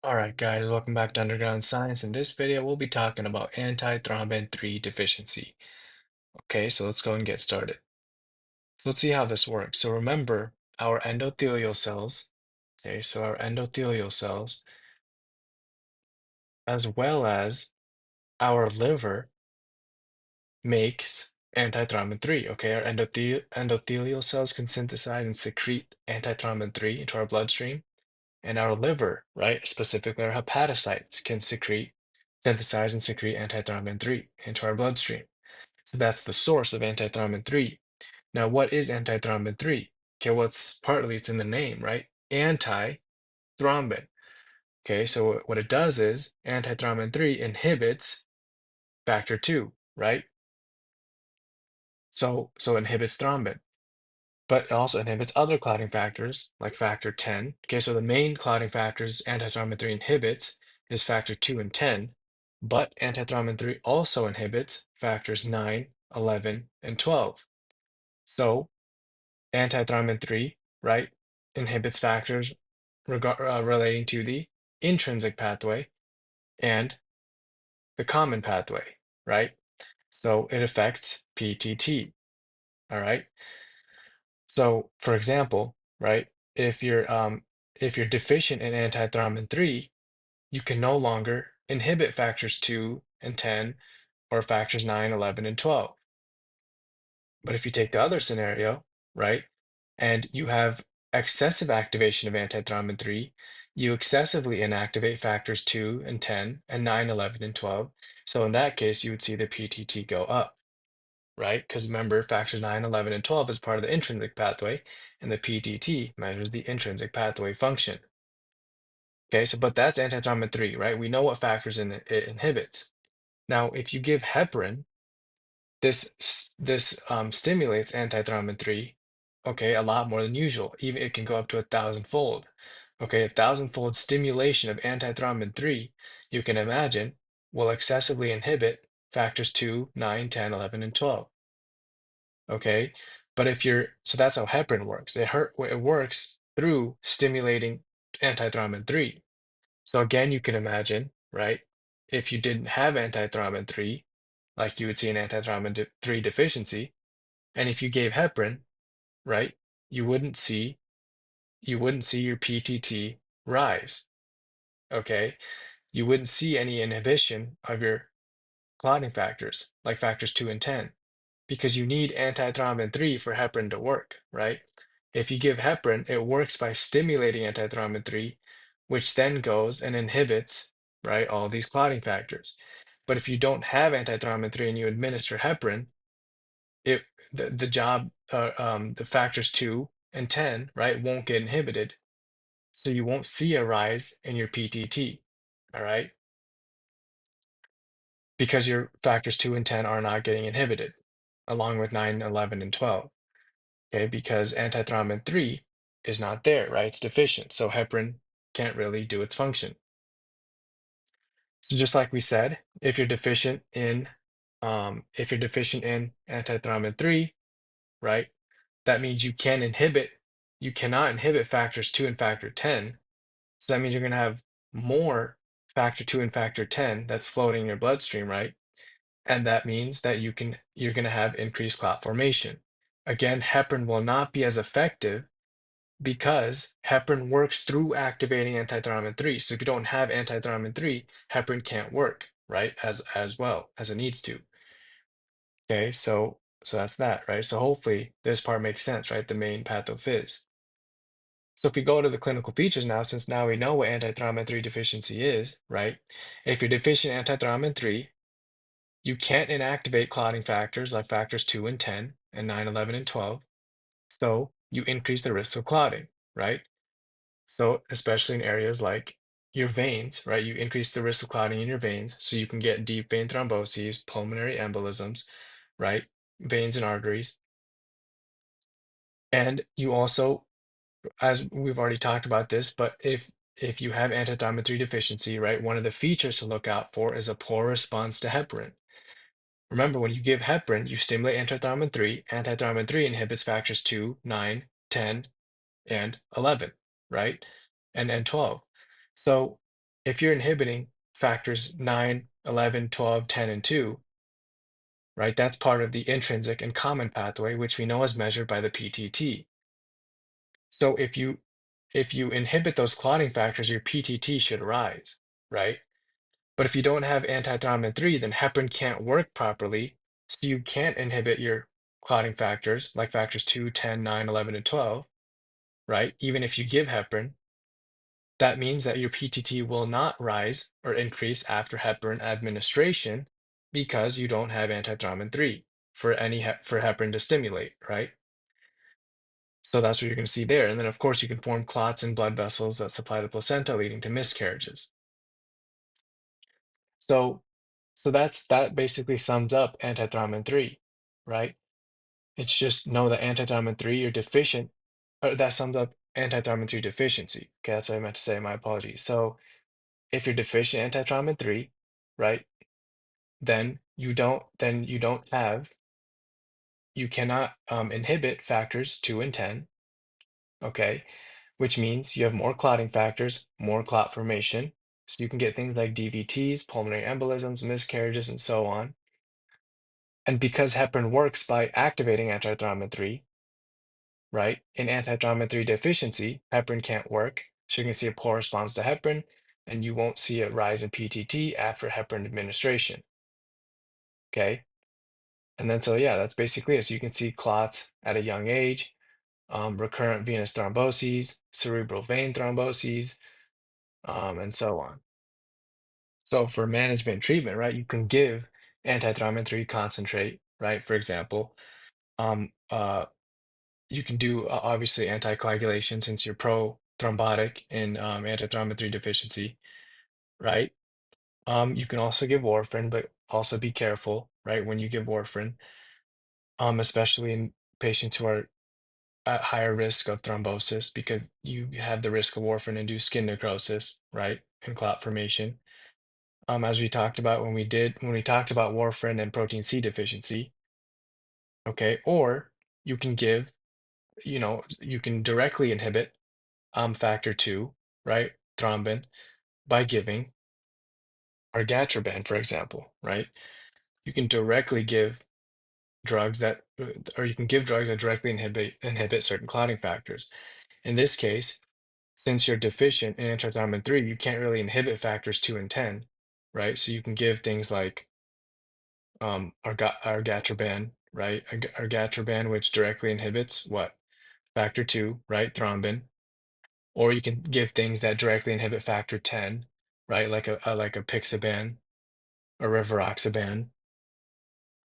All right, guys, welcome back to Underground Science. In this video, we'll be talking about antithrombin III deficiency. Okay, so let's go and get started. So let's see how this works. So remember our endothelial cells, okay, so our endothelial cells, as well as our liver makes antithrombin 3, okay? Our endothelial cells can synthesize and secrete antithrombin 3 into our bloodstream. And our liver, right, specifically our hepatocytes, can synthesize and secrete antithrombin 3 into our bloodstream. So that's the source of antithrombin 3. Now, what is antithrombin 3? Okay, well, it's in the name, right? Antithrombin. Okay, so what it does is antithrombin 3 inhibits factor 2, right? So inhibits thrombin. But it also inhibits other clotting factors like factor 10. Okay, so the main clotting factors antithrombin 3 inhibits is factor 2 and 10, but antithrombin 3 also inhibits factors 9, 11, and 12. So antithrombin 3, right, inhibits factors relating to the intrinsic pathway and the common pathway, right? So it affects PTT, all right? So, for example, right, if you're deficient in antithrombin 3, you can no longer inhibit factors 2 and 10 or factors 9, 11, and 12. But if you take the other scenario, right, and you have excessive activation of antithrombin 3, you excessively inactivate factors 2 and 10 and 9, 11, and 12. So in that case, you would see the PTT go up, right? Because remember, factors 9, 11, and 12 is part of the intrinsic pathway, and the PTT measures the intrinsic pathway function. Okay, so but that's antithrombin 3, right? We know what factors it inhibits. Now, if you give heparin, this stimulates antithrombin 3, okay, a lot more than usual. Even it can go up to 1,000-fold. Okay, 1,000-fold stimulation of antithrombin 3, you can imagine, will excessively inhibit factors 2, 9, 10, 11, and 12. Okay, but so that's how heparin works. It works through stimulating antithrombin 3. So again, you can imagine, right, if you didn't have antithrombin 3, like you would see an antithrombin 3 deficiency, and if you gave heparin, right, you wouldn't see your PTT rise, okay? You wouldn't see any inhibition of your clotting factors, like factors 2 and 10, because you need antithrombin 3 for heparin to work, right? If you give heparin, it works by stimulating antithrombin 3, which then goes and inhibits, right, all these clotting factors. But if you don't have antithrombin 3 and you administer heparin, it the factors 2 and 10, right, won't get inhibited. So you won't see a rise in your PTT, all right? Because your factors 2 and 10 are not getting inhibited, along with 9, 11, and 12. Okay, because antithrombin 3 is not there, right? It's deficient. So heparin can't really do its function. So just like we said, if you're deficient in antithrombin 3, right? That means you cannot inhibit factors 2 and factor 10. So that means you're going to have more factor 2 and factor 10 that's floating in your bloodstream, right? And that means that you're going to have increased clot formation. Again, heparin will not be as effective because heparin works through activating antithrombin 3. So if you don't have antithrombin 3, heparin can't work, right? As well as it needs to. Okay, so that's that, right? So hopefully this part makes sense, right? The main pathophys. So if we go to the clinical features now, since now we know what antithrombin 3 deficiency is, right? If you're deficient in antithrombin 3, you can't inactivate clotting factors like factors 2 and 10 and 9, 11, and 12. So you increase the risk of clotting, right? So especially in areas like your veins, right? You increase the risk of clotting in your veins, so you can get deep vein thromboses, pulmonary embolisms, right? Veins and arteries. And you also, as we've already talked about this, but if you have antithrombin 3 deficiency, right, one of the features to look out for is a poor response to heparin. Remember, when you give heparin, you stimulate antithrombin 3. Antithrombin 3 inhibits factors 2, 9, 10, and 11, right? And 12. So if you're inhibiting factors 9, 11, 12, 10, and 2, right, that's part of the intrinsic and common pathway, which we know is measured by the PTT. So if you inhibit those clotting factors, your PTT should rise, right? But if you don't have antithrombin 3, then heparin can't work properly, so you can't inhibit your clotting factors like factors 2, 10, 9, 11, and 12, right? Even if you give heparin, that means that your PTT will not rise or increase after heparin administration because you don't have antithrombin 3 for for heparin to stimulate, right? So that's what you're going to see there. And then, of course, you can form clots in blood vessels that supply the placenta, leading to miscarriages. So, that basically sums up antithrombin 3, right? It's just know that antithrombin 3 you're deficient, or that sums up antithrombin 3 deficiency. Okay, that's what I meant to say. My apologies. So, if you're deficient antithrombin 3, right, then you don't have you cannot inhibit factors 2 and 10, okay, which means you have more clotting factors, more clot formation. So you can get things like DVTs, pulmonary embolisms, miscarriages, and so on. And because heparin works by activating antithrombin 3, right? In antithrombin 3 deficiency, heparin can't work. So you're going to see a poor response to heparin, and you won't see a rise in PTT after heparin administration. Okay. And then, so yeah, that's basically it. So you can see clots at a young age, recurrent venous thromboses, cerebral vein thromboses, and so on. So for management and treatment, right, you can give antithrombin 3 concentrate, right? For example, um, uh, you can do obviously anticoagulation since you're pro-thrombotic in antithrombin 3 deficiency, right? You can also give warfarin, but also be careful, right, when you give warfarin, especially in patients who are at higher risk of thrombosis because you have the risk of warfarin-induced skin necrosis, right, and clot formation. As we talked about when we talked about warfarin and protein C deficiency, okay, or you can give, you can directly inhibit factor 2, right, thrombin, by giving argatroban, for example, right? You can directly give drugs that, or you can give drugs that directly inhibit certain clotting factors. In this case, since you're deficient in antithrombin 3, you can't really inhibit factors 2 and 10, right? So you can give things like argatroban, right? Argatroban, which directly inhibits what? Factor 2, right? Thrombin. Or you can give things that directly inhibit factor 10, right? Like a pixaban or rivaroxaban,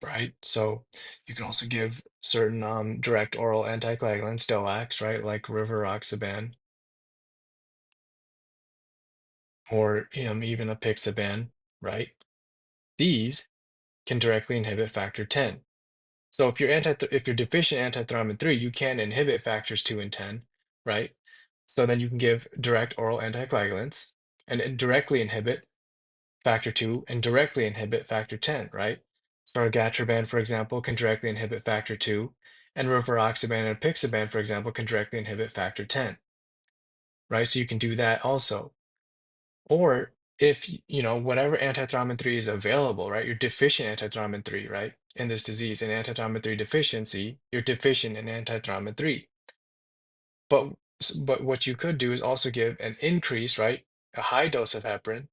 right? So you can also give certain direct oral anticoagulants, DOACs, right? Like rivaroxaban or even a pixaban, right? These can directly inhibit factor 10. So if you're deficient antithrombin 3, you can inhibit factors 2 and 10, right? So then you can give direct oral anticoagulants and directly inhibit factor 2 and directly inhibit factor 10, right? So argatroban, for example, can directly inhibit factor 2, and rivaroxaban and apixaban, for example, can directly inhibit factor 10, right? So you can do that also. Or if whatever antithrombin 3 is available, right? You're deficient antithrombin 3, right? In this disease, in antithrombin 3 deficiency, you're deficient in antithrombin 3. But what you could do is also give an increase, right? A high dose of heparin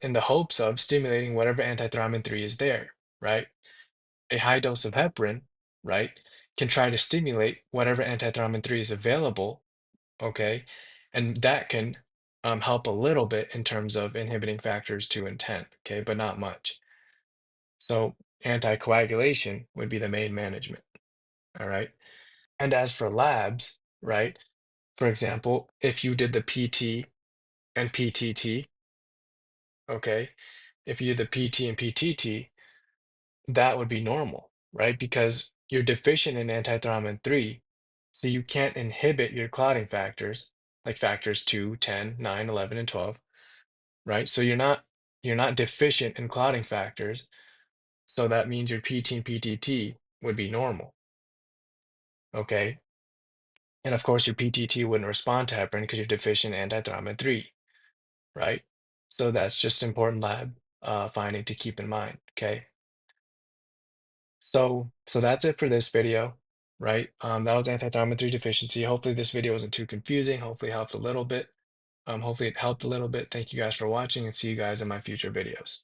in the hopes of stimulating whatever antithrombin 3 is there, right? A high dose of heparin, right, can try to stimulate whatever antithrombin 3 is available, okay? And that can help a little bit in terms of inhibiting factors 2 and 10, okay, but not much. So anticoagulation would be the main management, all right? And as for labs, right, for example, if you did the PT and PTT, okay, if you did the PT and PTT, that would be normal, right? Because you're deficient in antithrombin 3, so you can't inhibit your clotting factors like factors 2, 10, 9, 11, and 12, right? So you're not deficient in clotting factors, so that means your PT and PTT would be normal, okay? And of course, your PTT wouldn't respond to heparin because you're deficient in antithrombin 3, right? So that's just important lab finding to keep in mind, okay? So that's it for this video, right? That was antithrombin 3 deficiency. Hopefully this video wasn't too confusing. Hopefully it helped a little bit. Hopefully it helped a little bit. Thank you guys for watching and see you guys in my future videos.